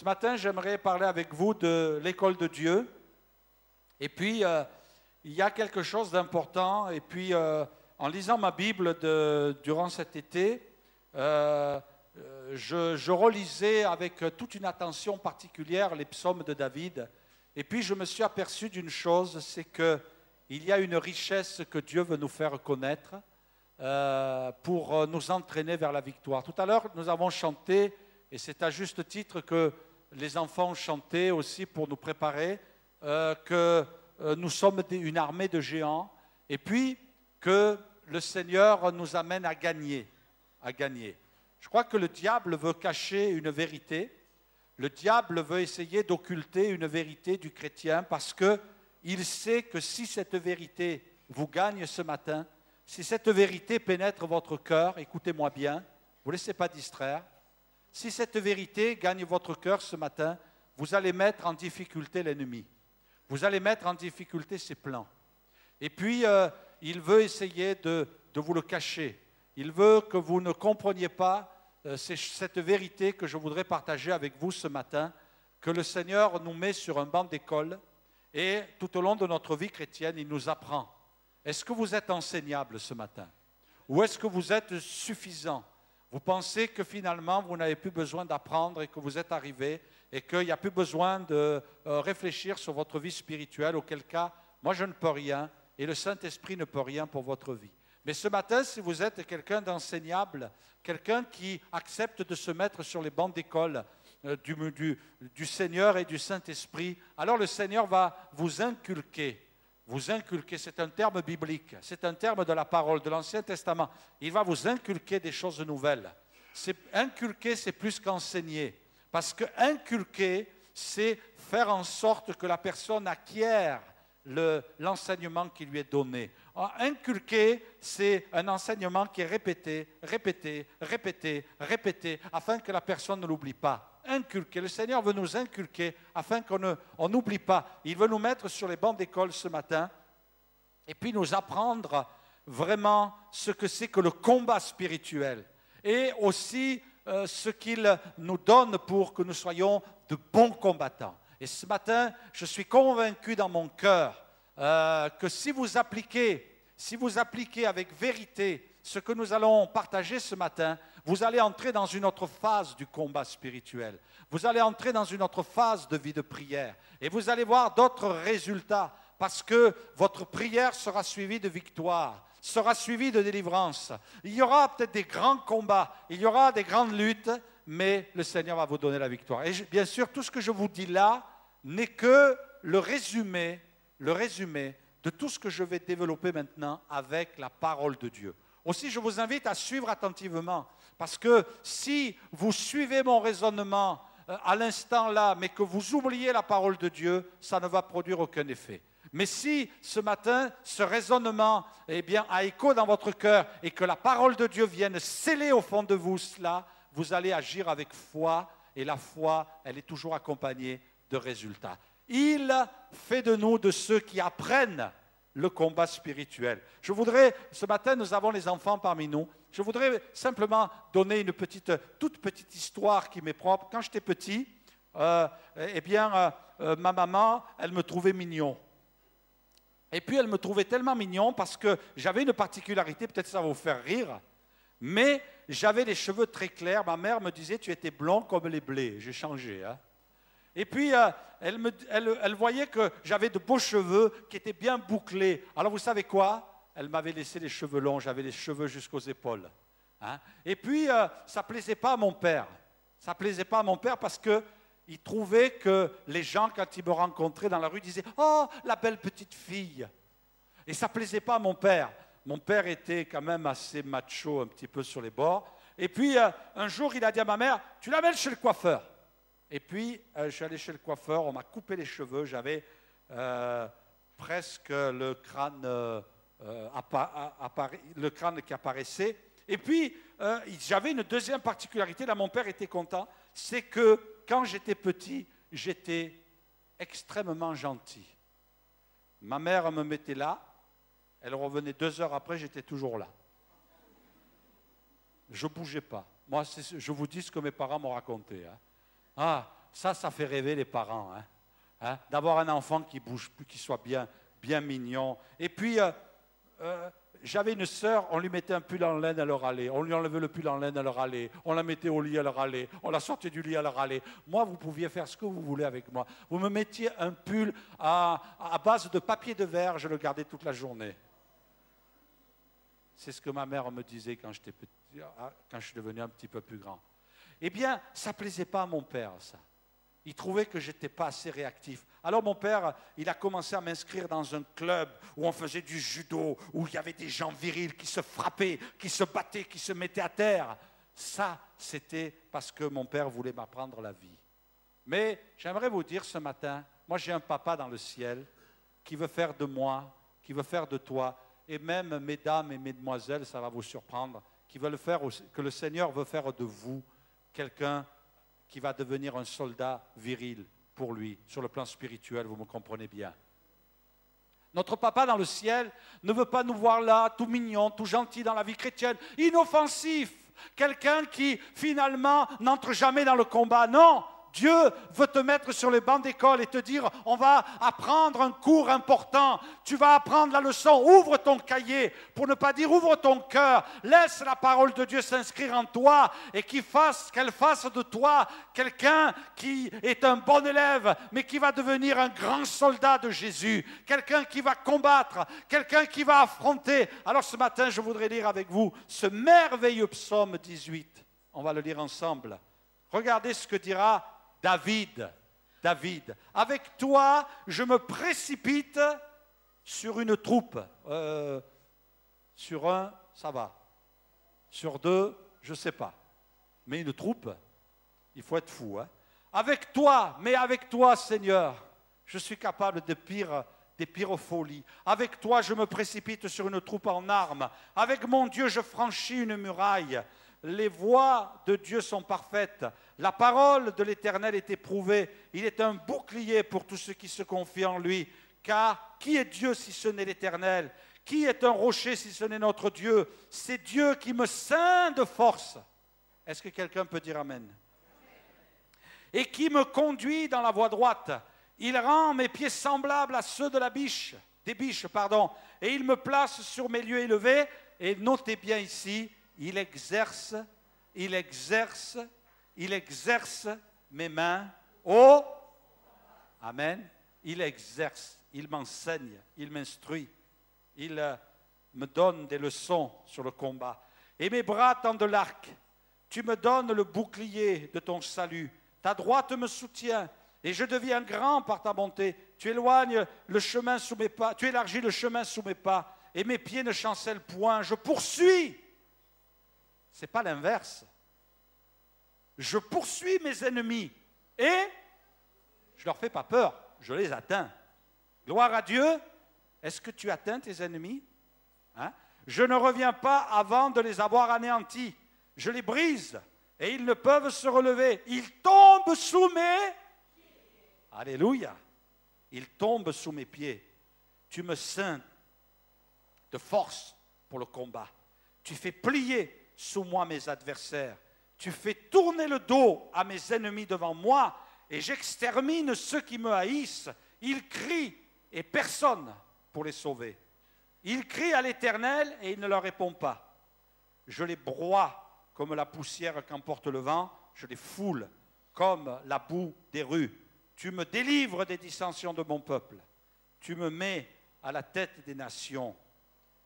matin, j'aimerais parler avec vous de l'école de Dieu. Et puis, il y a quelque chose d'important. Et puis, en lisant ma Bible durant cet été, je relisais avec toute une attention particulière les psaumes de David. Et puis, je me suis aperçu d'une chose, c'est qu'il y a une richesse que Dieu veut nous faire connaître pour nous entraîner vers la victoire. Tout à l'heure, nous avons chanté, et c'est à juste titre que les enfants ont chanté aussi pour nous préparer, que nous sommes une armée de géants, et puis que le Seigneur nous amène à gagner, à gagner. Je crois que le diable veut cacher une vérité, le diable veut essayer d'occulter une vérité du chrétien parce qu'il sait que si cette vérité vous gagne ce matin, si cette vérité pénètre votre cœur, écoutez-moi bien, ne vous laissez pas distraire, si cette vérité gagne votre cœur ce matin, vous allez mettre en difficulté l'ennemi. Vous allez mettre en difficulté ses plans. Et puis, il veut essayer de vous le cacher. Il veut que vous ne compreniez pas cette vérité que je voudrais partager avec vous ce matin, que le Seigneur nous met sur un banc d'école et tout au long de notre vie chrétienne, il nous apprend. Est-ce que vous êtes enseignable ce matin? Ou est-ce que vous êtes suffisant? Vous pensez que finalement, vous n'avez plus besoin d'apprendre et que vous êtes arrivé et qu'il n'y a plus besoin de réfléchir sur votre vie spirituelle, auquel cas, moi je ne peux rien et le Saint-Esprit ne peut rien pour votre vie. Mais ce matin, si vous êtes quelqu'un d'enseignable, quelqu'un qui accepte de se mettre sur les bancs d'école du Seigneur et du Saint-Esprit, alors le Seigneur va vous inculquer. Vous inculquer, c'est un terme biblique, c'est un terme de la parole, de l'Ancien Testament. Il va vous inculquer des choses nouvelles. Inculquer, c'est plus qu'enseigner. Parce que inculquer, c'est faire en sorte que la personne acquiert l'enseignement qui lui est donné. Inculquer, c'est un enseignement qui est répété, répété, répété, répété, afin que la personne ne l'oublie pas. Inculquer, le Seigneur veut nous inculquer afin qu'on n'oublie pas. Il veut nous mettre sur les bancs d'école ce matin et puis nous apprendre vraiment ce que c'est que le combat spirituel et aussi ce qu'il nous donne pour que nous soyons de bons combattants. Et ce matin, je suis convaincu dans mon cœur que si vous appliquez avec vérité ce que nous allons partager ce matin, vous allez entrer dans une autre phase du combat spirituel. Vous allez entrer dans une autre phase de vie de prière. Et vous allez voir d'autres résultats parce que votre prière sera suivie de victoire, sera suivie de délivrance. Il y aura peut-être des grands combats, il y aura des grandes luttes, mais le Seigneur va vous donner la victoire. Et bien sûr, tout ce que je vous dis là n'est que le résumé de tout ce que je vais développer maintenant avec la parole de Dieu. Aussi, je vous invite à suivre attentivement, parce que si vous suivez mon raisonnement à l'instant là, mais que vous oubliez la parole de Dieu, ça ne va produire aucun effet. Mais si ce matin, ce raisonnement a écho dans votre cœur et que la parole de Dieu vienne sceller au fond de vous cela, vous allez agir avec foi, et la foi, elle est toujours accompagnée de résultats. Il fait de nous de ceux qui apprennent le combat spirituel. Je voudrais, ce matin, nous avons les enfants parmi nous, je voudrais simplement donner une toute petite histoire qui m'est propre. Quand j'étais petit, ma maman, elle me trouvait mignon. Et puis, elle me trouvait tellement mignon parce que j'avais une particularité, peut-être ça va vous faire rire, mais j'avais les cheveux très clairs. Ma mère me disait, tu étais blond comme les blés. J'ai changé, hein. Et puis, elle voyait que j'avais de beaux cheveux qui étaient bien bouclés. Alors, vous savez quoi? Elle m'avait laissé les cheveux longs, j'avais les cheveux jusqu'aux épaules. Hein? Et puis, ça ne plaisait pas à mon père. Ça ne plaisait pas à mon père parce qu'il trouvait que les gens, quand ils me rencontraient dans la rue, disaient « Oh, la belle petite fille !» Et ça ne plaisait pas à mon père. Mon père était quand même assez macho, un petit peu sur les bords. Et puis, un jour, il a dit à ma mère « Tu l'amènes chez le coiffeur !» Et puis, je suis allé chez le coiffeur, on m'a coupé les cheveux, j'avais presque le crâne qui apparaissait. Et puis, j'avais une deuxième particularité, là mon père était content, c'est que quand j'étais petit, j'étais extrêmement gentil. Ma mère me mettait là, elle revenait 2 heures après, j'étais toujours là. Je ne bougeais pas. Moi, je vous dis ce que mes parents m'ont raconté. Hein. Ah, ça fait rêver les parents. D'avoir un enfant qui bouge plus, qui soit bien mignon. Et puis, j'avais une sœur, on lui mettait un pull en laine, elle râlait. On lui enlevait le pull en laine, elle râlait. On la mettait au lit, elle râlait. On la sortait du lit, elle râlait. Moi, vous pouviez faire ce que vous voulez avec moi. Vous me mettiez un pull à base de papier de verre, je le gardais toute la journée. C'est ce que ma mère me disait quand j'étais petit, quand je suis devenu un petit peu plus grand. Eh bien, ça ne plaisait pas à mon père, ça. Il trouvait que je n'étais pas assez réactif. Alors mon père, il a commencé à m'inscrire dans un club où on faisait du judo, où il y avait des gens virils qui se frappaient, qui se battaient, qui se mettaient à terre. Ça, c'était parce que mon père voulait m'apprendre la vie. Mais j'aimerais vous dire ce matin, moi j'ai un papa dans le ciel qui veut faire de moi, qui veut faire de toi, et même mesdames et mesdemoiselles, ça va vous surprendre, qui veulent faire, que le Seigneur veut faire de vous quelqu'un qui va devenir un soldat viril pour lui, sur le plan spirituel, vous me comprenez bien. Notre papa dans le ciel ne veut pas nous voir là, tout mignon, tout gentil dans la vie chrétienne, inoffensif, quelqu'un qui finalement n'entre jamais dans le combat. Non, Dieu veut te mettre sur les bancs d'école et te dire, on va apprendre un cours important, tu vas apprendre la leçon, ouvre ton cahier, pour ne pas dire ouvre ton cœur, laisse la parole de Dieu s'inscrire en toi et qu'elle fasse de toi quelqu'un qui est un bon élève, mais qui va devenir un grand soldat de Jésus, quelqu'un qui va combattre, quelqu'un qui va affronter. Alors ce matin, je voudrais lire avec vous ce merveilleux psaume 18, on va le lire ensemble. Regardez ce que dira David, avec toi, je me précipite sur une troupe. Sur un, ça va. Sur deux, je ne sais pas. Mais une troupe, il faut être fou. Avec toi, mais avec toi, Seigneur, je suis capable des pires folies. Avec toi, je me précipite sur une troupe en armes. Avec mon Dieu, je franchis une muraille. Les voies de Dieu sont parfaites. La parole de l'Éternel est éprouvée. Il est un bouclier pour tous ceux qui se confient en lui. Car qui est Dieu si ce n'est l'Éternel? Qui est un rocher si ce n'est notre Dieu? C'est Dieu qui me ceint de force. Est-ce que quelqu'un peut dire Amen? Et qui me conduit dans la voie droite. Il rend mes pieds semblables à ceux de des biches, et il me place sur mes lieux élevés. Et notez bien ici, il exerce mes mains au... Amen. Il exerce, il m'enseigne, il m'instruit. Il me donne des leçons sur le combat. Et mes bras tendent l'arc. Tu me donnes le bouclier de ton salut. Ta droite me soutient. Et je deviens grand par ta bonté. Tu éloignes le chemin sous mes pas. Tu élargis le chemin sous mes pas. Et mes pieds ne chancellent point. Je poursuis. Ce n'est pas l'inverse. Je poursuis mes ennemis et je ne leur fais pas peur, je les atteins. Gloire à Dieu. Est-ce que tu atteins tes ennemis? Je ne reviens pas avant de les avoir anéantis. Je les brise et ils ne peuvent se relever. Ils tombent sous mes... Alléluia. Ils tombent sous mes pieds. Tu me ceins de force pour le combat. Tu fais plier sous moi mes adversaires. Tu fais tourner le dos à mes ennemis devant moi et j'extermine ceux qui me haïssent. Ils crient et personne pour les sauver. Ils crient à l'Éternel et il ne leur répond pas. Je les broie comme la poussière qu'emporte le vent. Je les foule comme la boue des rues. Tu me délivres des dissensions de mon peuple. Tu me mets à la tête des nations.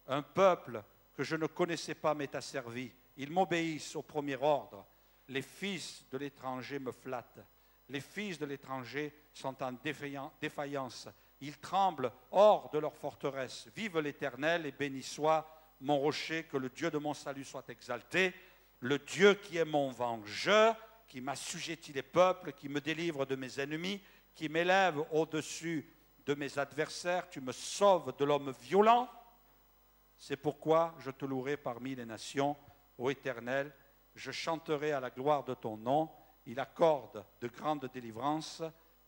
Un peuple que je ne connaissais pas m'est asservi. Ils m'obéissent au premier ordre. Les fils de l'étranger me flattent. Les fils de l'étranger sont en défaillance. Ils tremblent hors de leur forteresse. Vive l'Éternel et béni soit mon rocher, que le Dieu de mon salut soit exalté. Le Dieu qui est mon vengeur, qui m'assujettit les peuples, qui me délivre de mes ennemis, qui m'élève au-dessus de mes adversaires. Tu me sauves de l'homme violent. C'est pourquoi je te louerai parmi les nations. Ô Éternel, je chanterai à la gloire de ton nom. Il accorde de grandes délivrances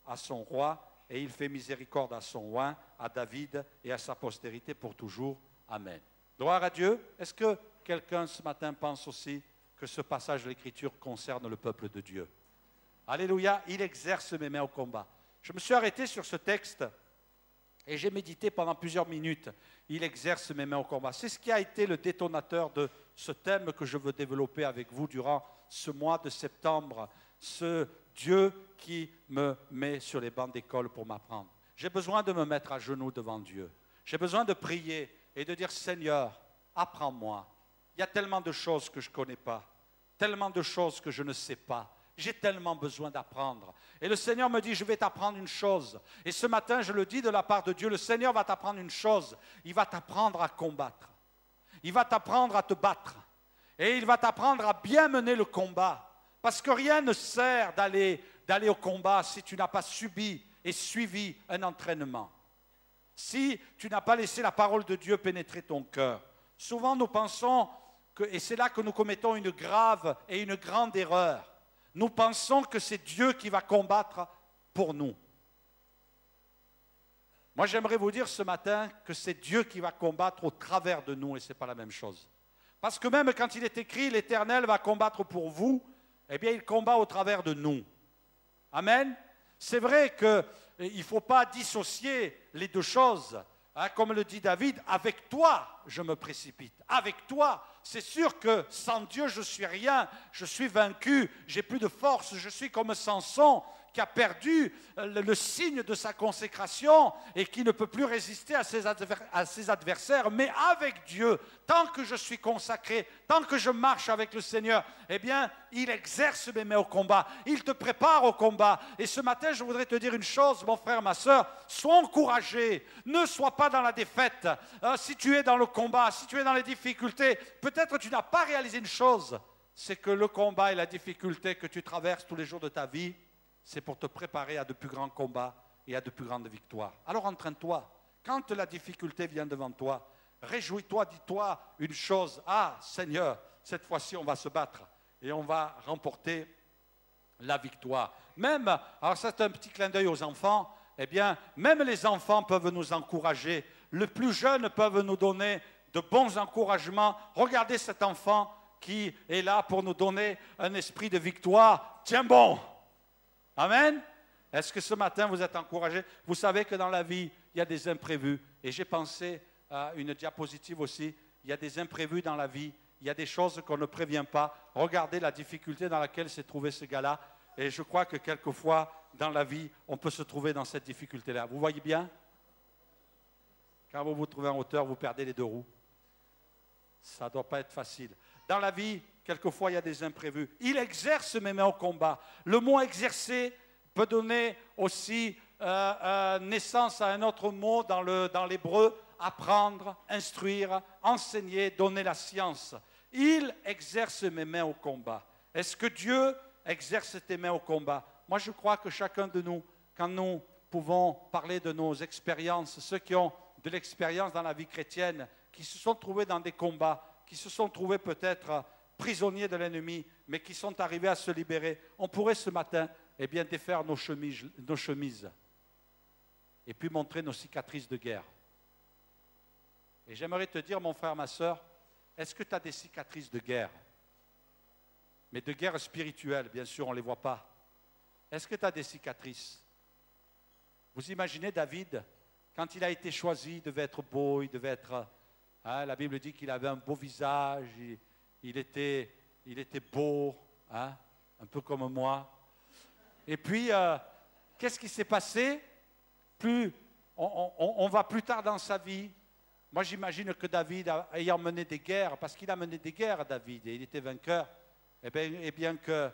à son roi et il fait miséricorde à son oint, à David et à sa postérité pour toujours. Amen. Gloire à Dieu. Est-ce que quelqu'un ce matin pense aussi que ce passage de l'Écriture concerne le peuple de Dieu? Alléluia, il exerce mes mains au combat. Je me suis arrêté sur ce texte et j'ai médité pendant plusieurs minutes. Il exerce mes mains au combat. C'est ce qui a été le détonateur de ce thème que je veux développer avec vous durant ce mois de septembre. Ce Dieu qui me met sur les bancs d'école pour m'apprendre. J'ai besoin de me mettre à genoux devant Dieu. J'ai besoin de prier et de dire, Seigneur, apprends-moi. Il y a tellement de choses que je ne connais pas, tellement de choses que je ne sais pas. J'ai tellement besoin d'apprendre. Et le Seigneur me dit, je vais t'apprendre une chose. Et ce matin, je le dis de la part de Dieu, le Seigneur va t'apprendre une chose. Il va t'apprendre à combattre. Il va t'apprendre à te battre. Et il va t'apprendre à bien mener le combat. Parce que rien ne sert d'aller au combat si tu n'as pas subi et suivi un entraînement. Si tu n'as pas laissé la parole de Dieu pénétrer ton cœur. Souvent, nous pensons, et c'est là que nous commettons une grave et une grande erreur. Nous pensons que c'est Dieu qui va combattre pour nous. Moi, j'aimerais vous dire ce matin que c'est Dieu qui va combattre au travers de nous et ce n'est pas la même chose. Parce que même quand il est écrit « l'Éternel va combattre pour vous », eh bien, il combat au travers de nous. Amen. C'est vrai qu'il ne faut pas dissocier les deux choses. Hein, comme le dit David, « avec toi, je me précipite. Avec toi, c'est sûr que sans Dieu, je ne suis rien. Je suis vaincu, j'ai plus de force. Je suis comme Samson qui a perdu le signe de sa consécration et qui ne peut plus résister à ses adversaires. Mais avec Dieu, tant que je suis consacré, tant que je marche avec le Seigneur, eh bien, il exerce mes mains au combat. Il te prépare au combat. Et ce matin, je voudrais te dire une chose, mon frère, ma soeur, sois encouragé. Ne sois pas dans la défaite. Si tu es dans le combat, si tu es dans les difficultés, peut-être tu n'as pas réalisé une chose, c'est que le combat et la difficulté que tu traverses tous les jours de ta vie, c'est pour te préparer à de plus grands combats et à de plus grandes victoires. Alors entraîne-toi. Quand la difficulté vient devant toi, réjouis-toi, dis-toi une chose. Ah, Seigneur, cette fois-ci, on va se battre et on va remporter la victoire. Même, alors c'est un petit clin d'œil aux enfants, eh bien, même les enfants peuvent nous encourager. Les plus jeunes peuvent nous donner de bons encouragements. Regardez cet enfant qui est là pour nous donner un esprit de victoire. Tiens bon! Amen. Est-ce que ce matin vous êtes encouragés? Vous savez que dans la vie, il y a des imprévus. Et j'ai pensé à une diapositive aussi. Il y a des imprévus dans la vie. Il y a des choses qu'on ne prévient pas. Regardez la difficulté dans laquelle s'est trouvé ce gars-là. Et je crois que quelquefois, dans la vie, on peut se trouver dans cette difficulté-là. Vous voyez bien? Quand vous vous trouvez en hauteur, vous perdez les deux roues. Ça ne doit pas être facile. Dans la vie, quelquefois, il y a des imprévus. Il exerce mes mains au combat. Le mot exercer peut donner aussi naissance à un autre mot dans l'hébreu, apprendre, instruire, enseigner, donner la science. Il exerce mes mains au combat. Est-ce que Dieu exerce tes mains au combat? Moi, je crois que chacun de nous, quand nous pouvons parler de nos expériences, ceux qui ont de l'expérience dans la vie chrétienne, qui se sont trouvés dans des combats, qui se sont trouvés peut-être prisonniers de l'ennemi, mais qui sont arrivés à se libérer, on pourrait ce matin eh bien, défaire nos chemises et puis montrer nos cicatrices de guerre. Et j'aimerais te dire, mon frère, ma soeur, est-ce que tu as des cicatrices de guerre? Mais de guerre spirituelle, bien sûr, on ne les voit pas. Est-ce que tu as des cicatrices? Vous imaginez David, quand il a été choisi, il devait être beau, il devait être... Hein, la Bible dit qu'il avait un beau visage, il était beau, hein, un peu comme moi. Et puis, qu'est-ce qui s'est passé? On va plus tard dans sa vie. Moi, j'imagine que David, ayant mené des guerres, parce qu'il a mené des guerres, David, et il était vainqueur, et bien que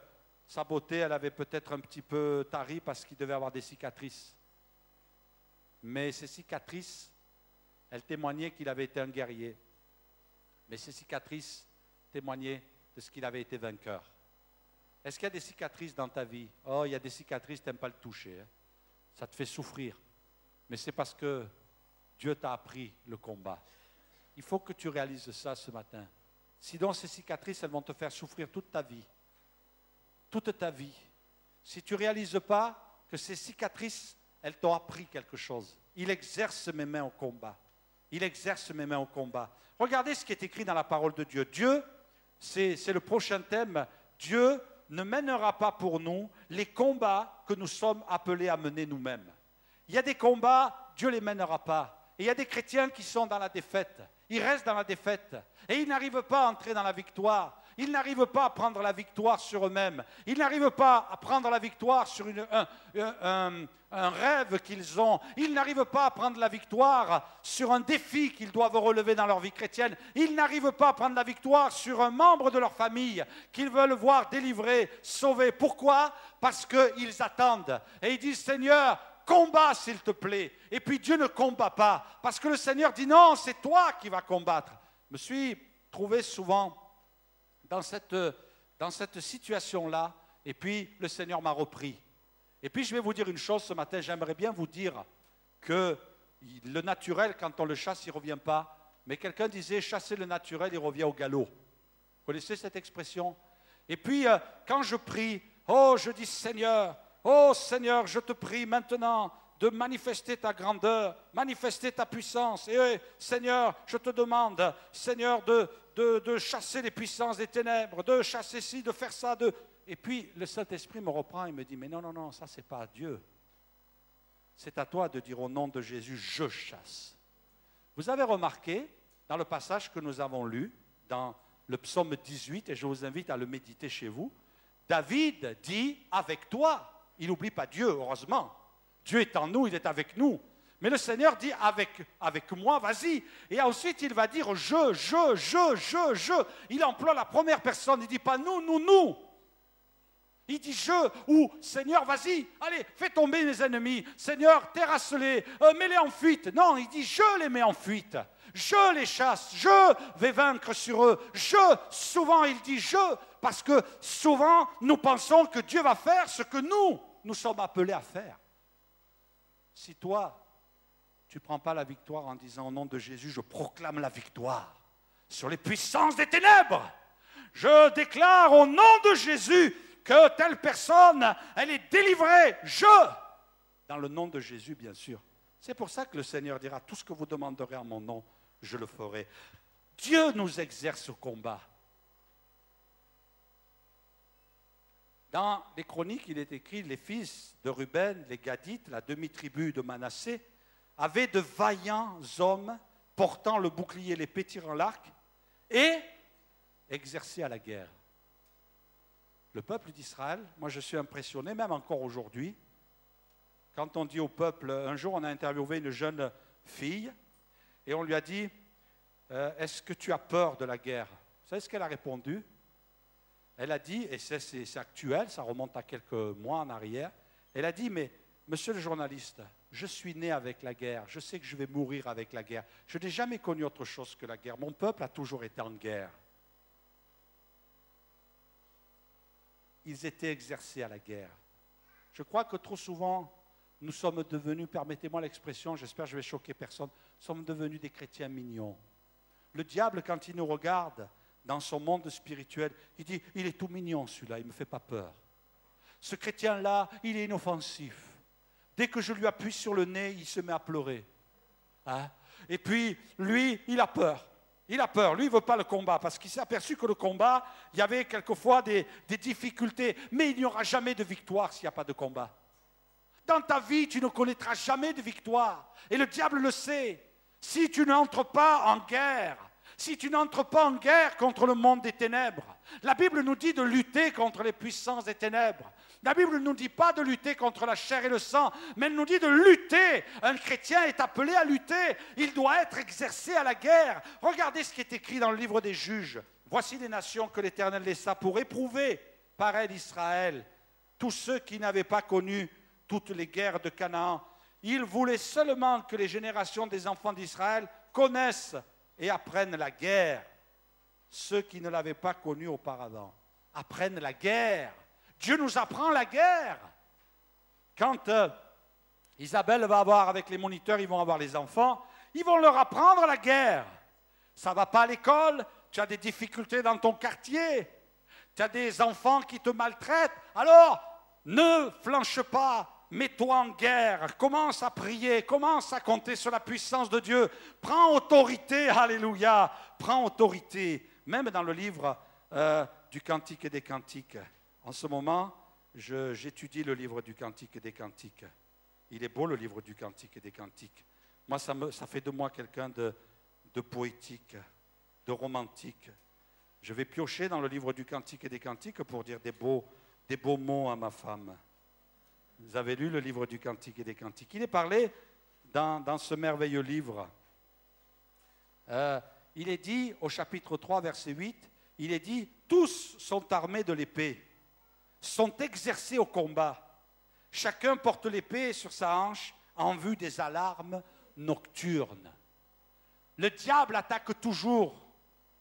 sa beauté, elle avait peut-être un petit peu tari parce qu'il devait avoir des cicatrices. Mais ces cicatrices, elles témoignaient qu'il avait été un guerrier. Mais ces cicatrices témoignaient de ce qu'il avait été vainqueur. Est-ce qu'il y a des cicatrices dans ta vie? Oh, il y a des cicatrices, tu n'aimes pas le toucher. Hein? Ça te fait souffrir. Mais c'est parce que Dieu t'a appris le combat. Il faut que tu réalises ça ce matin. Sinon, ces cicatrices, elles vont te faire souffrir toute ta vie. Toute ta vie. Si tu ne réalises pas que ces cicatrices, elles t'ont appris quelque chose. Il exerce mes mains au combat. Il exerce mes mains au combat. Regardez ce qui est écrit dans la parole de Dieu. Dieu, c'est le prochain thème. Dieu ne mènera pas pour nous les combats que nous sommes appelés à mener nous-mêmes. Il y a des combats, Dieu ne les mènera pas. Et il y a des chrétiens qui sont dans la défaite. Ils restent dans la défaite. Et ils n'arrivent pas à entrer dans la victoire. Ils n'arrivent pas à prendre la victoire sur eux-mêmes. Ils n'arrivent pas à prendre la victoire sur un rêve qu'ils ont. Ils n'arrivent pas à prendre la victoire sur un défi qu'ils doivent relever dans leur vie chrétienne. Ils n'arrivent pas à prendre la victoire sur un membre de leur famille qu'ils veulent voir délivré, sauvé. Pourquoi? Parce qu'ils attendent. Et ils disent, Seigneur, combat s'il te plaît. Et puis Dieu ne combat pas. Parce que le Seigneur dit, non, c'est toi qui vas combattre. Je me suis trouvé souvent dans cette situation-là, et puis le Seigneur m'a repris. Et puis je vais vous dire une chose ce matin, j'aimerais bien vous dire que le naturel, quand on le chasse, il ne revient pas. Mais quelqu'un disait, chasser le naturel, il revient au galop. Vous connaissez cette expression? Et puis quand je prie, oh, je dis Seigneur, oh Seigneur, je te prie maintenant de manifester ta grandeur, manifester ta puissance. Et Seigneur, je te demande, Seigneur, de chasser les puissances des ténèbres, de chasser ci, de faire ça. Et puis le Saint-Esprit me reprend et me dit, mais non, non, non, ça c'est pas à Dieu. C'est à toi de dire au nom de Jésus, je chasse. Vous avez remarqué, dans le passage que nous avons lu, dans le psaume 18, et je vous invite à le méditer chez vous, David dit, avec toi, il n'oublie pas Dieu, heureusement. Dieu est en nous, il est avec nous. Mais le Seigneur dit, avec moi, vas-y. Et ensuite, il va dire, je. Il emploie la première personne, il ne dit pas nous. Il dit je, ou Seigneur, vas-y, allez, fais tomber mes ennemis. Seigneur, terrasse-les, mets-les en fuite. Non, il dit, je les mets en fuite. Je les chasse, je vais vaincre sur eux. Souvent il dit je, parce que souvent nous pensons que Dieu va faire ce que nous sommes appelés à faire. Si toi, tu ne prends pas la victoire en disant au nom de Jésus, je proclame la victoire sur les puissances des ténèbres. Je déclare au nom de Jésus que telle personne, elle est délivrée. Dans le nom de Jésus, bien sûr. C'est pour ça que le Seigneur dira, tout ce que vous demanderez en mon nom, je le ferai. Dieu nous exerce au combat. Dans les Chroniques, il est écrit, les fils de Ruben, les Gadites, la demi-tribu de Manassé, avaient de vaillants hommes portant le bouclier, l'épée, tirant l'arc, et exercés à la guerre. Le peuple d'Israël, moi je suis impressionné, même encore aujourd'hui, quand on dit au peuple, un jour on a interviewé une jeune fille, et on lui a dit, est-ce que tu as peur de la guerre? Vous savez ce qu'elle a répondu? Elle a dit, et c'est actuel, ça remonte à quelques mois en arrière, elle a dit, mais monsieur le journaliste, je suis né avec la guerre, je sais que je vais mourir avec la guerre, je n'ai jamais connu autre chose que la guerre, mon peuple a toujours été en guerre. Ils étaient exercés à la guerre. Je crois que trop souvent, nous sommes devenus, permettez-moi l'expression, j'espère que je vais choquer personne, nous sommes devenus des chrétiens mignons. Le diable, quand il nous regarde dans son monde spirituel, il dit, il est tout mignon celui-là, il ne me fait pas peur. Ce chrétien-là, il est inoffensif. Dès que je lui appuie sur le nez, il se met à pleurer. Hein? Et puis, lui, il a peur. Il a peur, lui il ne veut pas le combat, parce qu'il s'est aperçu que le combat, il y avait quelquefois des difficultés, mais il n'y aura jamais de victoire s'il n'y a pas de combat. Dans ta vie, tu ne connaîtras jamais de victoire, et le diable le sait. Si tu n'entres pas en guerre, si tu n'entres pas en guerre contre le monde des ténèbres, la Bible nous dit de lutter contre les puissances des ténèbres. La Bible ne nous dit pas de lutter contre la chair et le sang, mais elle nous dit de lutter. Un chrétien est appelé à lutter. Il doit être exercé à la guerre. Regardez ce qui est écrit dans le livre des Juges. Voici les nations que l'Éternel laissa pour éprouver par elle Israël, tous ceux qui n'avaient pas connu toutes les guerres de Canaan. Il voulait seulement que les générations des enfants d'Israël connaissent et apprennent la guerre. Ceux qui ne l'avaient pas connue auparavant apprennent la guerre. Dieu nous apprend la guerre. Quand Isabelle va avoir avec les moniteurs, ils vont avoir les enfants, ils vont leur apprendre la guerre. Ça ne va pas à l'école, tu as des difficultés dans ton quartier, tu as des enfants qui te maltraitent, alors ne flanche pas, mets-toi en guerre, commence à prier, commence à compter sur la puissance de Dieu, prends autorité, alléluia, prends autorité. Même dans le livre du Cantique et des Cantiques, En ce moment, j'étudie le livre du Cantique des Cantiques. Il est beau, le livre du Cantique des Cantiques. Moi, ça fait de moi quelqu'un de poétique, de romantique. Je vais piocher dans le livre du Cantique des Cantiques pour dire des beaux mots à ma femme. Vous avez lu le livre du Cantique des Cantiques. Il est parlé dans ce merveilleux livre. Il est dit au chapitre 3, verset 8, il est dit « Tous sont armés de l'épée, sont exercés au combat. Chacun porte l'épée sur sa hanche en vue des alarmes nocturnes. » Le diable attaque toujours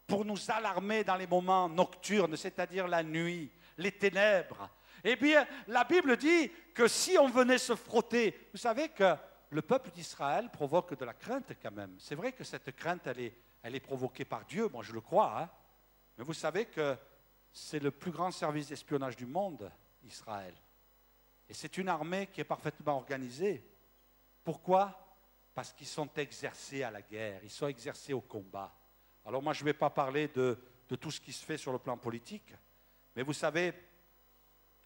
pour nous alarmer dans les moments nocturnes, c'est-à-dire la nuit, les ténèbres. Eh bien, la Bible dit que si on venait se frotter, vous savez que le peuple d'Israël provoque de la crainte quand même. C'est vrai que cette crainte, elle est provoquée par Dieu, moi je le crois. Hein. Mais vous savez que c'est le plus grand service d'espionnage du monde, Israël. Et c'est une armée qui est parfaitement organisée. Pourquoi ? Parce qu'ils sont exercés à la guerre, ils sont exercés au combat. Alors moi je ne vais pas parler de tout ce qui se fait sur le plan politique, mais vous savez,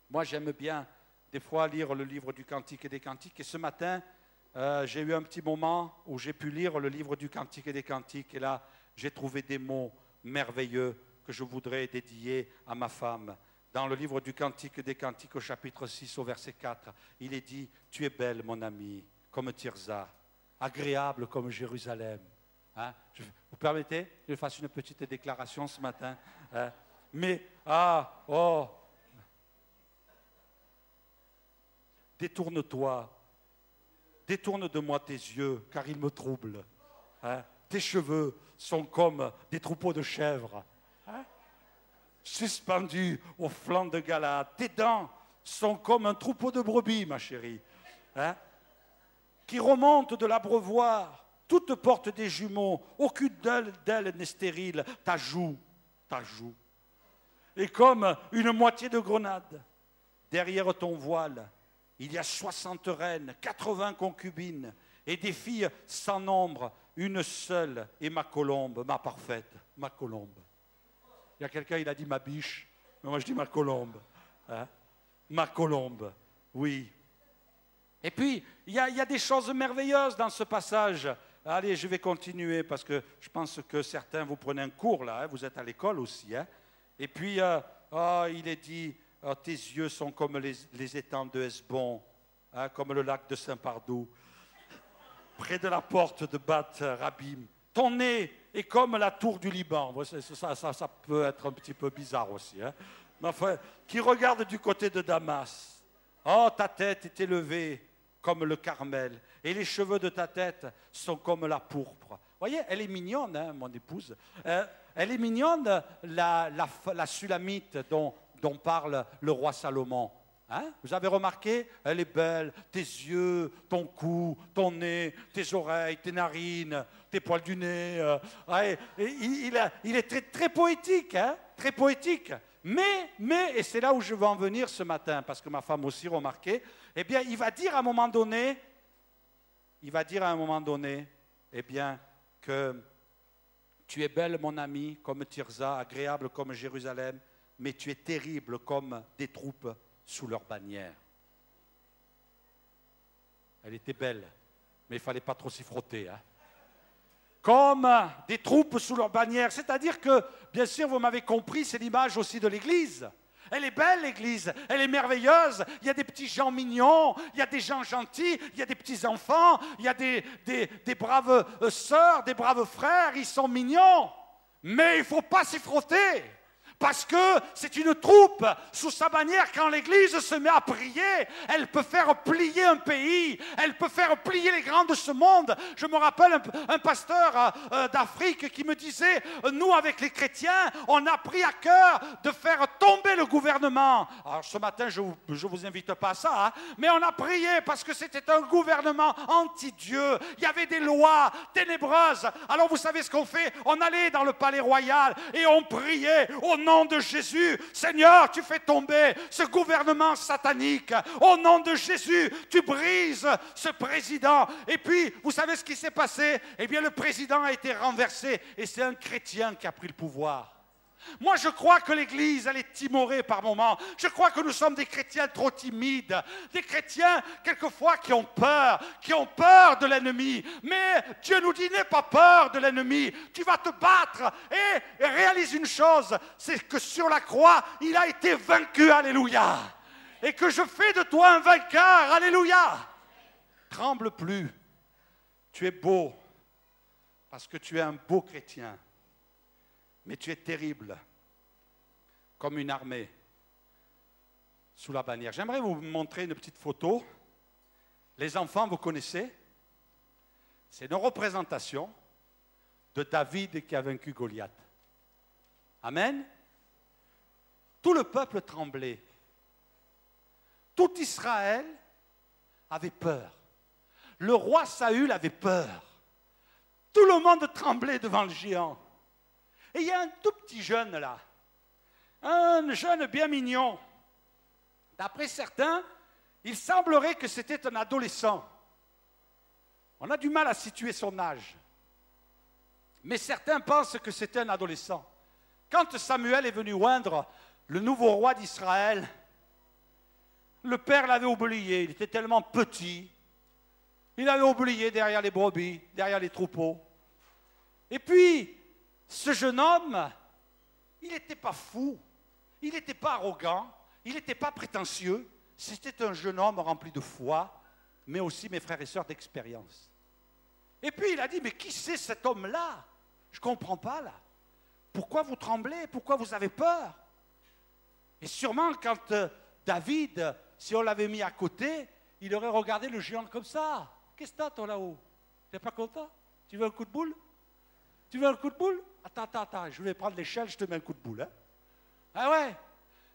moi j'aime bien des fois lire le livre du Cantique des Cantiques, et ce matin, j'ai eu un petit moment où j'ai pu lire le livre du Cantique des Cantiques, et là j'ai trouvé des mots merveilleux que je voudrais dédier à ma femme. Dans le livre du Cantique des Cantiques, au chapitre 6, au verset 4, il est dit « Tu es belle, mon amie, comme Tirza, agréable comme Jérusalem. » Hein? Vous permettez que je fasse une petite déclaration ce matin? Hein? Détourne-toi, détourne de moi tes yeux, car ils me troublent. Hein? Tes cheveux sont comme des troupeaux de chèvres, hein? Suspendus au flanc de Galade. Tes dents sont comme un troupeau de brebis, ma chérie, hein? Qui remontent de l'abreuvoir. Toutes portent des jumeaux, aucune d'elles n'est stérile. Ta joue, est comme une moitié de grenade. Derrière ton voile, il y a 60 reines, 80 concubines, et des filles sans nombre. Une seule est ma colombe, ma parfaite, ma colombe. Il y a quelqu'un, il a dit ma biche, mais moi je dis ma colombe. Hein? Ma colombe, oui. Et puis, il y a des choses merveilleuses dans ce passage. Allez, je vais continuer parce que je pense que certains, vous prenez un cours là, hein, vous êtes à l'école aussi. Hein. Et puis, il est dit, tes yeux sont comme les étangs de Hesbon, hein, comme le lac de Saint-Pardoux, près de la porte de Bat Rabim. Ton nez est comme la tour du Liban. Ça peut être un petit peu bizarre aussi. Hein. Mais enfin, qui regarde du côté de Damas. Oh, ta tête est élevée comme le Carmel, et les cheveux de ta tête sont comme la pourpre. Vous voyez, elle est mignonne, hein, mon épouse. Elle est mignonne, la Sulamite dont parle le roi Salomon. Hein? Vous avez remarqué? Elle est belle, tes yeux, ton cou, ton nez, tes oreilles, tes narines, tes poils du nez. Ouais, il est très, très poétique, hein? Très poétique. Mais, et c'est là où je veux en venir ce matin, parce que ma femme aussi remarquait, eh bien, il va dire à un moment donné, eh bien, que tu es belle, mon ami, comme Tirza, agréable comme Jérusalem, mais tu es terrible comme des troupes sous leur bannière. Elle était belle, mais il ne fallait pas trop s'y frotter, hein. Comme des troupes sous leur bannière. C'est-à-dire que, bien sûr, vous m'avez compris, c'est l'image aussi de l'Église. Elle est belle, l'Église, elle est merveilleuse. Il y a des petits gens mignons, il y a des gens gentils, il y a des petits enfants, il y a des braves sœurs, des braves frères, ils sont mignons. Mais il ne faut pas s'y frotter. Parce que c'est une troupe sous sa bannière. Quand l'Église se met à prier, elle peut faire plier un pays, elle peut faire plier les grands de ce monde. Je me rappelle un pasteur d'Afrique qui me disait, nous avec les chrétiens, on a pris à cœur de faire tomber le gouvernement. Alors ce matin, je vous invite pas à ça, hein, mais on a prié parce que c'était un gouvernement anti-Dieu. Il y avait des lois ténébreuses. Alors vous savez ce qu'on fait? On allait dans le palais royal et on priait au nom de Jésus, Seigneur, tu fais tomber ce gouvernement satanique. Au nom de Jésus, tu brises ce président. Et puis, vous savez ce qui s'est passé? Eh bien, le président a été renversé et c'est un chrétien qui a pris le pouvoir. Moi, je crois que l'Église, elle est timorée par moments. Je crois que nous sommes des chrétiens trop timides. Des chrétiens, quelquefois, qui ont peur de l'ennemi. Mais Dieu nous dit, n'aie pas peur de l'ennemi. Tu vas te battre. Et réalise une chose, c'est que sur la croix, il a été vaincu. Alléluia. Et que je fais de toi un vainqueur. Alléluia. Tremble plus. Tu es beau. Parce que tu es un beau chrétien. Mais tu es terrible, comme une armée, sous la bannière. J'aimerais vous montrer une petite photo. Les enfants, vous connaissez? C'est une représentation de David qui a vaincu Goliath. Amen? Tout le peuple tremblait. Tout Israël avait peur. Le roi Saül avait peur. Tout le monde tremblait devant le géant. Et il y a un tout petit jeune là, un jeune bien mignon. D'après certains, il semblerait que c'était un adolescent. On a du mal à situer son âge. Mais certains pensent que c'était un adolescent. Quand Samuel est venu oindre le nouveau roi d'Israël, le père l'avait oublié, il était tellement petit. Il avait oublié derrière les brebis, derrière les troupeaux. Et puis, ce jeune homme, il n'était pas fou, il n'était pas arrogant, il n'était pas prétentieux. C'était un jeune homme rempli de foi, mais aussi, mes frères et sœurs, d'expérience. Et puis il a dit, mais qui c'est cet homme-là? Je ne comprends pas là. Pourquoi vous tremblez? Pourquoi vous avez peur? Et sûrement quand David, si on l'avait mis à côté, il aurait regardé le géant comme ça. Qu'est-ce que t'as toi là-haut? Tu n'es pas content? Tu veux un coup de boule? Tu veux un coup de boule? Attends, je vais prendre l'échelle, je te mets un coup de boule. Hein? Ah ouais?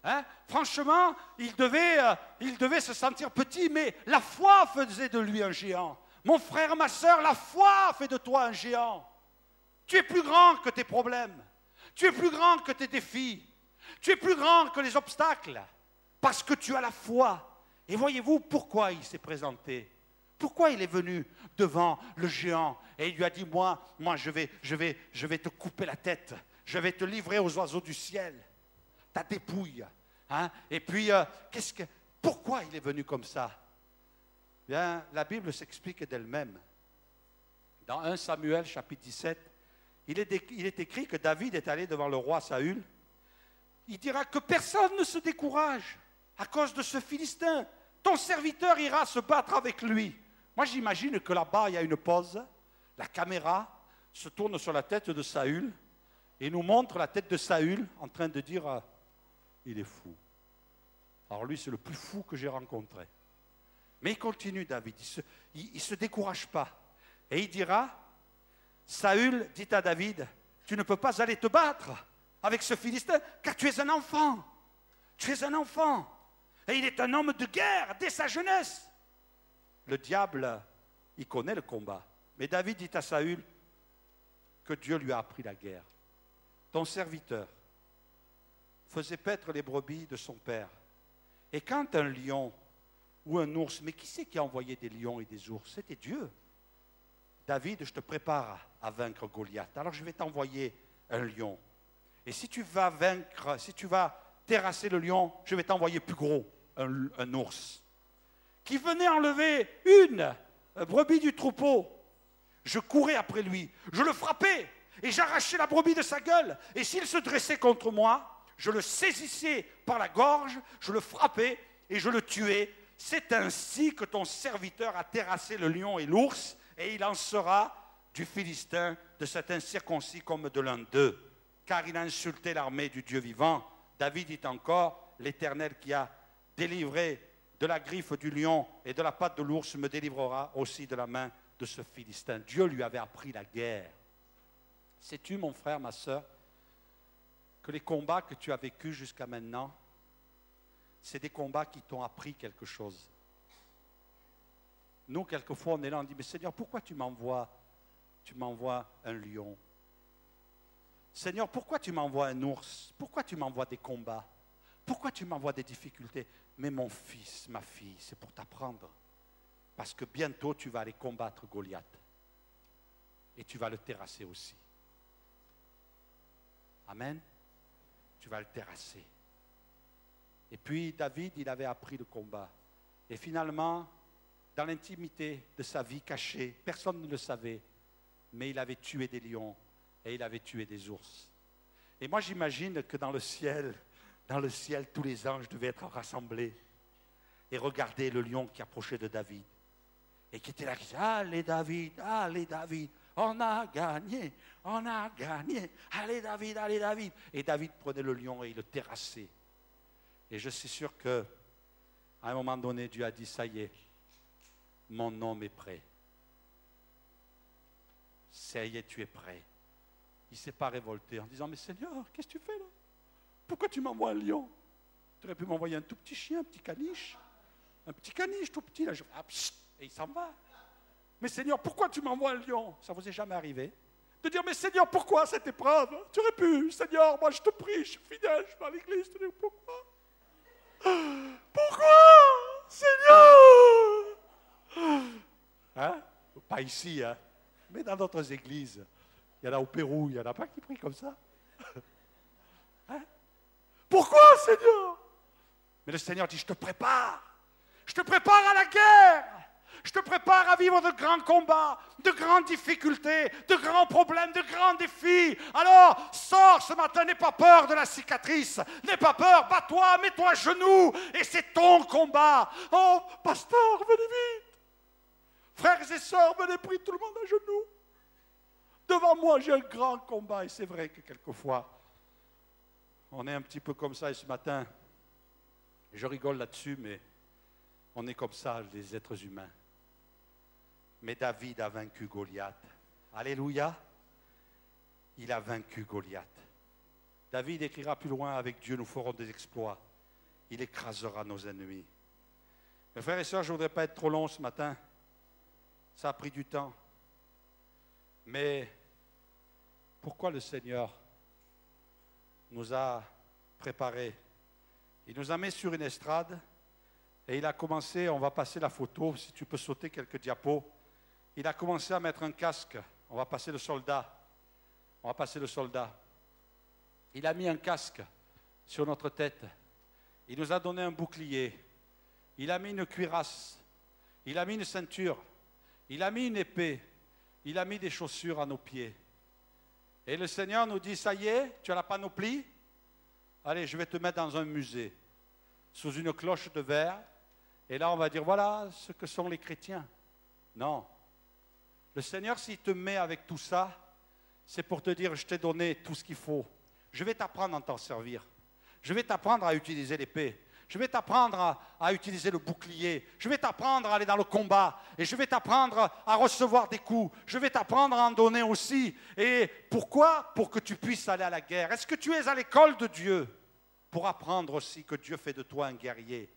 Hein? Franchement, il devait se sentir petit, mais la foi faisait de lui un géant. Mon frère, ma soeur, la foi fait de toi un géant. Tu es plus grand que tes problèmes. Tu es plus grand que tes défis. Tu es plus grand que les obstacles. Parce que tu as la foi. Et voyez-vous pourquoi il s'est présenté? Pourquoi il est venu devant le géant et il lui a dit, moi je vais te couper la tête, je vais te livrer aux oiseaux du ciel, ta dépouille. Hein? Et puis, pourquoi il est venu comme ça? Bien, la Bible s'explique d'elle-même. Dans 1 Samuel, chapitre 17, il est écrit que David est allé devant le roi Saül. Il dira que personne ne se décourage à cause de ce Philistin. Ton serviteur ira se battre avec lui. Moi, j'imagine que là-bas, il y a une pause. La caméra se tourne sur la tête de Saül et nous montre la tête de Saül en train de dire il est fou. Alors lui, c'est le plus fou que j'ai rencontré. Mais il continue, David. Il ne se décourage pas. Et il dira, Saül dit à David, tu ne peux pas aller te battre avec ce Philistin, car tu es un enfant. Tu es un enfant. Et il est un homme de guerre dès sa jeunesse. Le diable, il connaît le combat. Mais David dit à Saül que Dieu lui a appris la guerre. Ton serviteur faisait paître les brebis de son père. Et quand un lion ou un ours, mais qui c'est qui a envoyé des lions et des ours? C'était Dieu. David, je te prépare à vaincre Goliath. Alors je vais t'envoyer un lion. Et si tu vas vaincre, si tu vas terrasser le lion, je vais t'envoyer plus gros, un ours. Qui venait enlever une brebis du troupeau. Je courais après lui, je le frappais et j'arrachais la brebis de sa gueule. Et s'il se dressait contre moi, je le saisissais par la gorge, je le frappais et je le tuais. C'est ainsi que ton serviteur a terrassé le lion et l'ours, et il en sera du Philistin, de cet incirconcis comme de l'un d'eux. Car il a insulté l'armée du Dieu vivant. David dit encore, l'Éternel qui a délivré de la griffe du lion et de la patte de l'ours me délivrera aussi de la main de ce Philistin. Dieu lui avait appris la guerre. Sais-tu, mon frère, ma soeur, que les combats que tu as vécus jusqu'à maintenant, c'est des combats qui t'ont appris quelque chose. Nous, quelquefois, on est là, on dit, mais Seigneur, pourquoi tu m'envoies un lion? Seigneur, pourquoi tu m'envoies un ours? Pourquoi tu m'envoies des combats? Pourquoi tu m'envoies des difficultés? Mais mon fils, ma fille, c'est pour t'apprendre. Parce que bientôt, tu vas aller combattre Goliath. Et tu vas le terrasser aussi. Amen. tu vas le terrasser. Et puis David, il avait appris le combat. Et finalement, dans l'intimité de sa vie cachée, personne ne le savait, mais il avait tué des lions et il avait tué des ours. Et moi j'imagine que dans le ciel, tous les anges devaient être rassemblés et regarder le lion qui approchait de David. Et qui était là, qui disait, allez David, on a gagné, allez David. Et David prenait le lion et il le terrassait. Et je suis sûr qu'à un moment donné, Dieu a dit, ça y est, mon homme est prêt. Ça y est, tu es prêt. Il ne s'est pas révolté en disant, mais Seigneur, qu'est-ce que tu fais là? Pourquoi tu m'envoies un lion? Tu aurais pu m'envoyer un tout petit chien, un petit caniche tout petit. Là, et il s'en va. Mais Seigneur, pourquoi tu m'envoies un lion? Ça ne vous est jamais arrivé? De dire, mais Seigneur, pourquoi cette épreuve? Tu aurais pu, Seigneur, moi je te prie, je suis fidèle, je vais à l'église, te dire pourquoi? Pourquoi, Seigneur? Hein? Pas ici, hein? Mais dans d'autres églises. Il y en a au Pérou, il n'y en a pas qui prient comme ça. Hein? Pourquoi, Seigneur? Mais le Seigneur dit, je te prépare à la guerre. Je te prépare à vivre de grands combats, de grandes difficultés, de grands problèmes, de grands défis. Alors, sors ce matin, n'aie pas peur de la cicatrice. N'aie pas peur, bats-toi, mets-toi à genoux. Et c'est ton combat. Oh, pasteur, venez vite. Frères et sœurs, venez prier tout le monde à genoux. Devant moi, j'ai un grand combat. Et c'est vrai que quelquefois, on est un petit peu comme ça. Et ce matin, je rigole là-dessus, mais on est comme ça, les êtres humains. Mais David a vaincu Goliath. Alléluia. Il a vaincu Goliath. David écrira plus loin, avec Dieu, nous ferons des exploits. Il écrasera nos ennemis. Mes frères et sœurs, je ne voudrais pas être trop long ce matin. Ça a pris du temps. Mais pourquoi le Seigneur nous a préparés? Il nous a mis sur une estrade et il a commencé, on va passer la photo, si tu peux sauter quelques diapos. Il a commencé à mettre un casque. On va passer le soldat. Il a mis un casque sur notre tête. Il nous a donné un bouclier. Il a mis une cuirasse. Il a mis une ceinture. Il a mis une épée. Il a mis des chaussures à nos pieds. Et le Seigneur nous dit, ça y est, tu as la panoplie? Allez, je vais te mettre dans un musée, sous une cloche de verre. Et là, on va dire, voilà ce que sont les chrétiens. Non. Le Seigneur, s'il te met avec tout ça, c'est pour te dire, je t'ai donné tout ce qu'il faut. Je vais t'apprendre à t'en servir. Je vais t'apprendre à utiliser l'épée. Je vais t'apprendre à utiliser le bouclier. Je vais t'apprendre à aller dans le combat. Et je vais t'apprendre à recevoir des coups. Je vais t'apprendre à en donner aussi. Et pourquoi? Pour que tu puisses aller à la guerre. Est-ce que tu es à l'école de Dieu pour apprendre aussi que Dieu fait de toi un guerrier?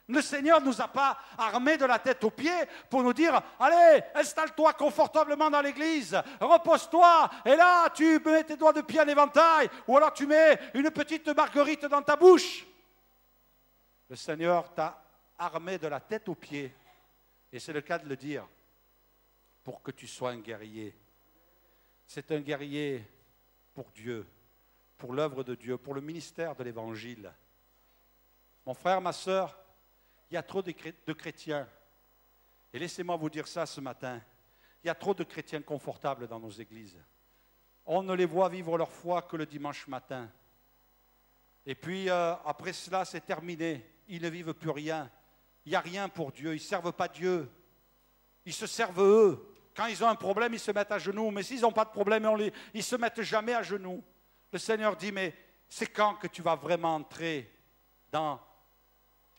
Le Seigneur ne nous a pas armés de la tête aux pieds pour nous dire, allez, installe-toi confortablement dans l'église, repose-toi, et là, tu mets tes doigts de pied en éventail, ou alors tu mets une petite marguerite dans ta bouche. Le Seigneur t'a armé de la tête aux pieds, et c'est le cas de le dire, pour que tu sois un guerrier. C'est un guerrier pour Dieu, pour l'œuvre de Dieu, pour le ministère de l'Évangile. Mon frère, ma sœur, il y a trop de chrétiens, et laissez-moi vous dire ça ce matin, il y a trop de chrétiens confortables dans nos églises. On ne les voit vivre leur foi que le dimanche matin. Et puis après cela, c'est terminé. Ils ne vivent plus rien. Il n'y a rien pour Dieu. Ils ne servent pas Dieu. Ils se servent eux. Quand ils ont un problème, ils se mettent à genoux. Mais s'ils n'ont pas de problème, ils ne se mettent jamais à genoux. Le Seigneur dit, mais c'est quand que tu vas vraiment entrer dans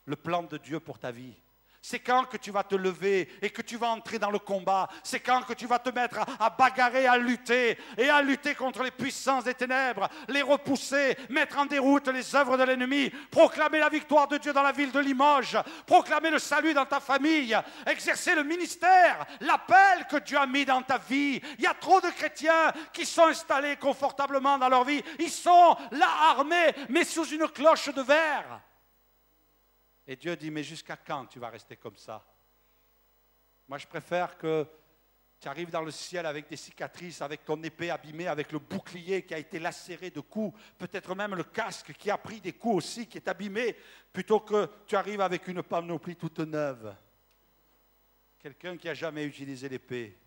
le plan de Dieu pour ta vie? C'est quand que tu vas te lever et que tu vas entrer dans le combat? C'est quand que tu vas te mettre à bagarrer, à lutter contre les puissances des ténèbres, les repousser, mettre en déroute les œuvres de l'ennemi, proclamer la victoire de Dieu dans la ville de Limoges, proclamer le salut dans ta famille, exercer le ministère, l'appel que Dieu a mis dans ta vie. Il y a trop de chrétiens qui sont installés confortablement dans leur vie. Ils sont là armés, mais sous une cloche de verre. Et Dieu dit, mais jusqu'à quand tu vas rester comme ça? Moi, je préfère que Tu arrives dans le ciel avec des cicatrices, avec ton épée abîmée, avec le bouclier qui a été lacéré de coups, peut-être même le casque qui a pris des coups aussi, qui est abîmé, plutôt que tu arrives avec une panoplie toute neuve. Quelqu'un qui n'a jamais utilisé l'épée,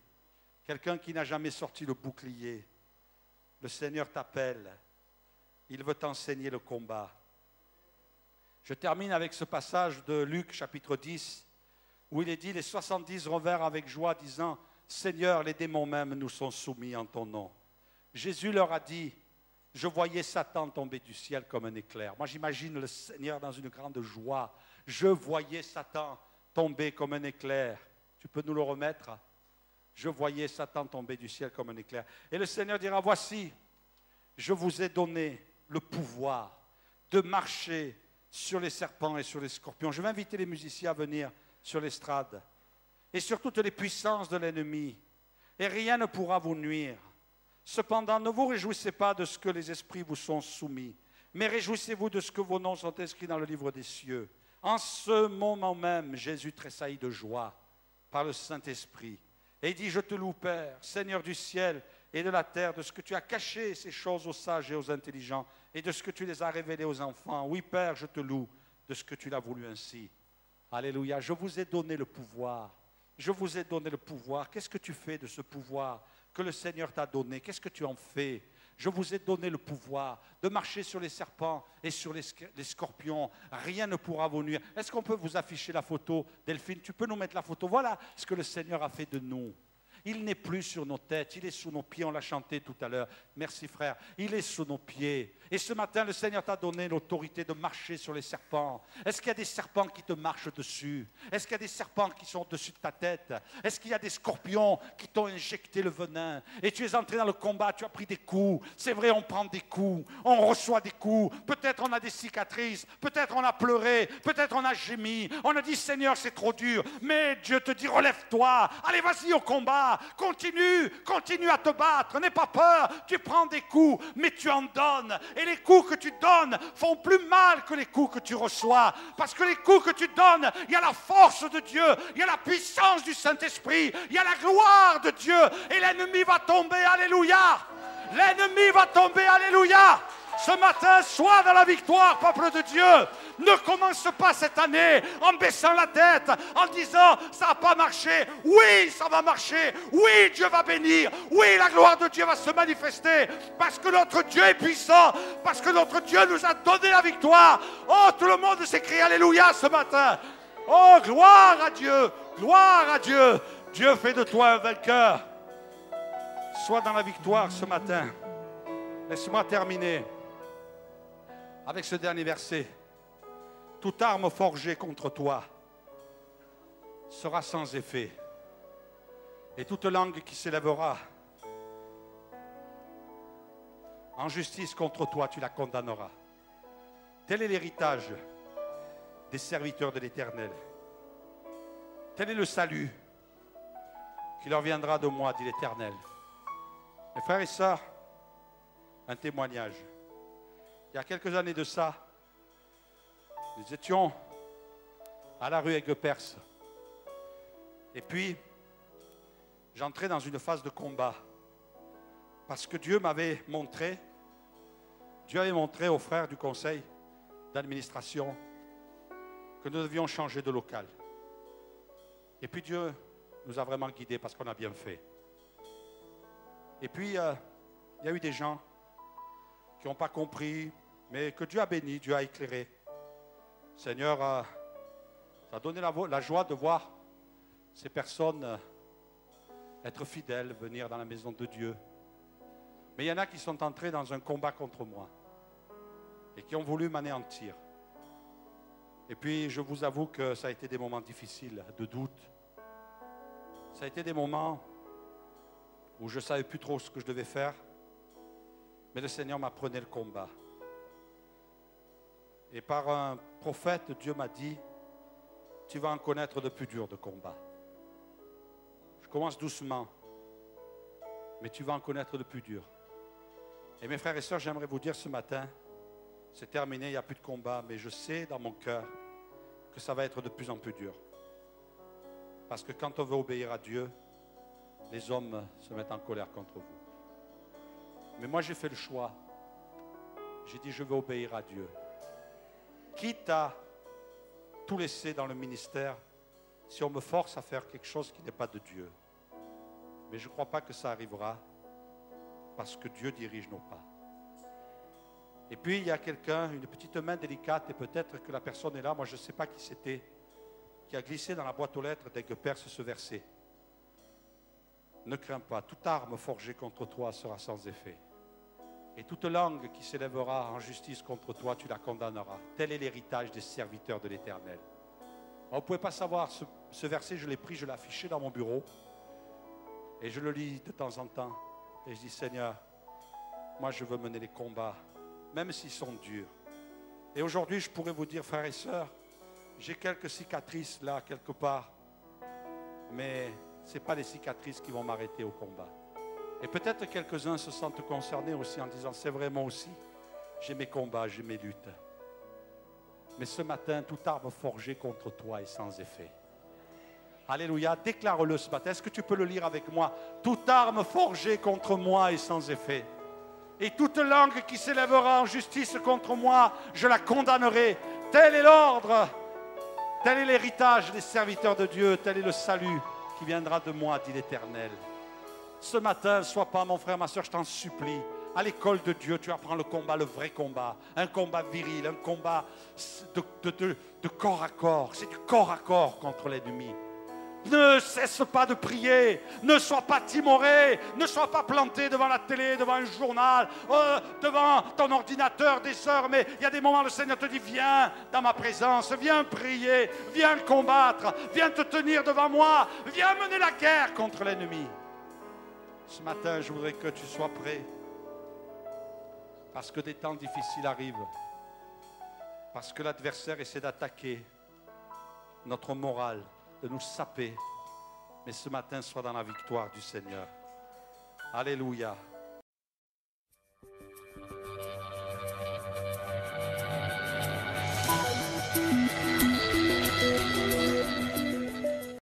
quelqu'un qui n'a jamais sorti le bouclier. Le Seigneur t'appelle, il veut t'enseigner le combat. Je termine avec ce passage de Luc chapitre 10, où il est dit, les 70 revinrent avec joie, disant, Seigneur, les démons même nous sont soumis en ton nom. Jésus leur a dit, je voyais Satan tomber du ciel comme un éclair. Moi, j'imagine le Seigneur dans une grande joie. Je voyais Satan tomber comme un éclair. Tu peux nous le remettre? Je voyais Satan tomber du ciel comme un éclair. Et le Seigneur dira, voici, je vous ai donné le pouvoir de marcher sur les serpents et sur les scorpions. Je vais inviter les musiciens à venir sur l'estrade. Et sur toutes les puissances de l'ennemi, et rien ne pourra vous nuire. Cependant, ne vous réjouissez pas de ce que les esprits vous sont soumis, mais réjouissez-vous de ce que vos noms sont inscrits dans le livre des cieux. En ce moment même, Jésus tressaillit de joie par le Saint-Esprit, et il dit, je te loue, Père, Seigneur du ciel et de la terre, de ce que tu as caché ces choses aux sages et aux intelligents, et de ce que tu les as révélées aux enfants. Oui, Père, je te loue de ce que tu l'as voulu ainsi. Alléluia, je vous ai donné le pouvoir. Je vous ai donné le pouvoir. Qu'est-ce que tu fais de ce pouvoir que le Seigneur t'a donné? Qu'est-ce que tu en fais? Je vous ai donné le pouvoir de marcher sur les serpents et sur les scorpions. Rien ne pourra vous nuire. Est-ce qu'on peut vous afficher la photo, Delphine? Tu peux nous mettre la photo? Voilà ce que le Seigneur a fait de nous. Il n'est plus sur nos têtes, il est sous nos pieds, on l'a chanté tout à l'heure. Merci frère, il est sous nos pieds. Et ce matin, le Seigneur t'a donné l'autorité de marcher sur les serpents. Est-ce qu'il y a des serpents qui te marchent dessus? Est-ce qu'il y a des serpents qui sont au-dessus de ta tête? Est-ce qu'il y a des scorpions qui t'ont injecté le venin? Et tu es entré dans le combat, tu as pris des coups. C'est vrai, on prend des coups, on reçoit des coups. Peut-être on a des cicatrices, peut-être on a pleuré, peut-être on a gémi. On a dit, Seigneur, c'est trop dur. Mais Dieu te dit, relève-toi, allez, vas-y au combat. Continue à te battre, n'aie pas peur, tu prends des coups, mais tu en donnes. Et les coups que tu donnes font plus mal que les coups que tu reçois. Parce que les coups que tu donnes, il y a la force de Dieu, il y a la puissance du Saint-Esprit, il y a la gloire de Dieu. Et l'ennemi va tomber, alléluia. L'ennemi va tomber, alléluia. Ce matin, sois dans la victoire, peuple de Dieu. Ne commence pas cette année en baissant la tête, en disant ça n'a pas marché. Oui, ça va marcher. Oui, Dieu va bénir. Oui, la gloire de Dieu va se manifester. Parce que notre Dieu est puissant. Parce que notre Dieu nous a donné la victoire. Oh, tout le monde s'écrie alléluia ce matin. Oh, gloire à Dieu. Gloire à Dieu. Dieu fait de toi un vainqueur. Sois dans la victoire ce matin. Laisse-moi terminer avec ce dernier verset. Toute arme forgée contre toi sera sans effet. Et toute langue qui s'élèvera en justice contre toi, tu la condamneras. Tel est l'héritage des serviteurs de l'Éternel. Tel est le salut qui leur viendra de moi, dit l'Éternel. Mes frères et sœurs, un témoignage. Il y a quelques années de ça, nous étions à la rue Aigues-Perse. Et puis, j'entrais dans une phase de combat. Parce que Dieu avait montré aux frères du conseil d'administration que nous devions changer de local. Et puis Dieu nous a vraiment guidés parce qu'on a bien fait. Et puis, il y a eu des gens qui n'ont pas compris, mais que Dieu a béni, Dieu a éclairé. Seigneur, ça a donné la joie de voir ces personnes être fidèles, venir dans la maison de Dieu. Mais il y en a qui sont entrés dans un combat contre moi et qui ont voulu m'anéantir. Et puis, je vous avoue que ça a été des moments difficiles, de doute. Ça a été des moments où je ne savais plus trop ce que je devais faire. Mais le Seigneur m'apprenait le combat. Et par un prophète, Dieu m'a dit, tu vas en connaître de plus dur de combat. Je commence doucement, mais tu vas en connaître de plus dur. Et mes frères et sœurs, j'aimerais vous dire ce matin, c'est terminé, il n'y a plus de combat, mais je sais dans mon cœur que ça va être de plus en plus dur. Parce que quand on veut obéir à Dieu, les hommes se mettent en colère contre vous. Mais moi, j'ai fait le choix. J'ai dit, je vais obéir à Dieu. Quitte à tout laisser dans le ministère, si on me force à faire quelque chose qui n'est pas de Dieu. Mais je ne crois pas que ça arrivera, parce que Dieu dirige nos pas. Et puis, il y a quelqu'un, une petite main délicate, et peut-être que la personne est là, moi je ne sais pas qui c'était, qui a glissé dans la boîte aux lettres dès que perce ce verset. Ne crains pas, toute arme forgée contre toi sera sans effet. Et toute langue qui s'élèvera en justice contre toi, tu la condamneras. Tel est l'héritage des serviteurs de l'Éternel. Vous ne pouvez pas savoir, ce verset, je l'ai pris, je l'ai affiché dans mon bureau. Et je le lis de temps en temps. Et je dis, Seigneur, moi je veux mener les combats, même s'ils sont durs. Et aujourd'hui, je pourrais vous dire, frères et sœurs, j'ai quelques cicatrices là, quelque part. Mais ce n'est pas les cicatrices qui vont m'arrêter au combat. Et peut-être quelques-uns se sentent concernés aussi en disant, c'est vrai, moi aussi, j'ai mes combats, j'ai mes luttes. Mais ce matin, toute arme forgée contre toi est sans effet. Alléluia, déclare-le ce matin. Est-ce que tu peux le lire avec moi? Toute arme forgée contre moi est sans effet. Et toute langue qui s'élèvera en justice contre moi, je la condamnerai. Tel est l'ordre, tel est l'héritage des serviteurs de Dieu, tel est le salut qui viendra de moi, dit l'Éternel. Ce matin, sois pas, mon frère, ma soeur, je t'en supplie. À l'école de Dieu, tu apprends le combat, le vrai combat. Un combat viril, un combat de corps à corps. C'est du corps à corps contre l'ennemi. Ne cesse pas de prier, ne sois pas timoré, ne sois pas planté devant la télé, devant un journal, devant ton ordinateur des heures, mais il y a des moments où le Seigneur te dit, viens dans ma présence, viens prier, viens combattre, viens te tenir devant moi, viens mener la guerre contre l'ennemi. Ce matin, je voudrais que tu sois prêt, parce que des temps difficiles arrivent, parce que l'adversaire essaie d'attaquer notre morale, de nous saper, mais ce matin, sois dans la victoire du Seigneur. Alléluia.